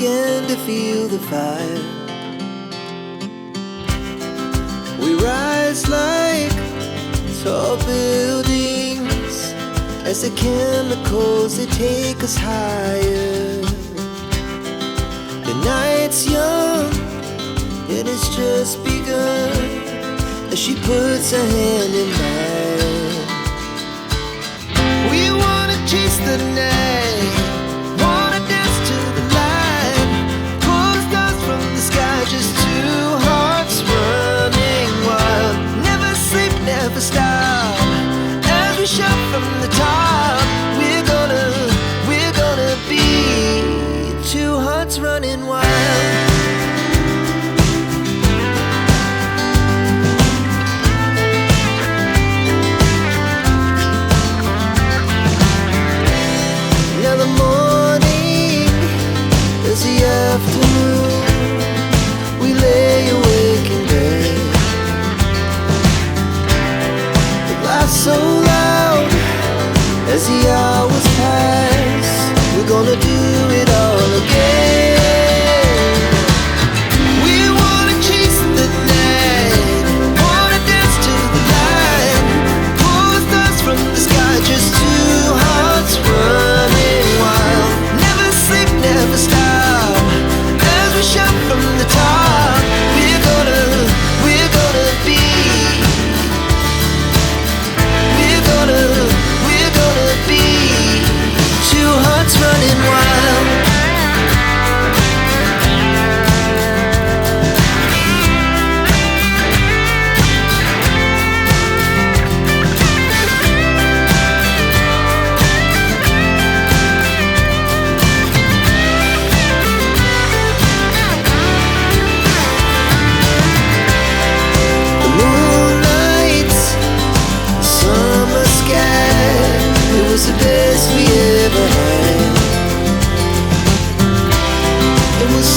began to feel the fire. We rise like tall buildings as the chemicals, they take us higher. The night's young, it has just begun as she puts her hand in mine. We wanna chase the night, wanna dance to the light, pull stars from the sky, just two hearts running wild. Never sleep, never stop, as we shout from the top. We're gonna be two hearts running wild. Afternoon, we lay awake in bed. The laughs so loud as the hours pass. We're gonna do it all again. We wanna chase the night, wanna dance to the light, pull stars from the sky, just two hearts running wild. Never sleep, never stop, shout from the top. We're gonna be, we're gonna be two hearts running wild. The best we ever had. It was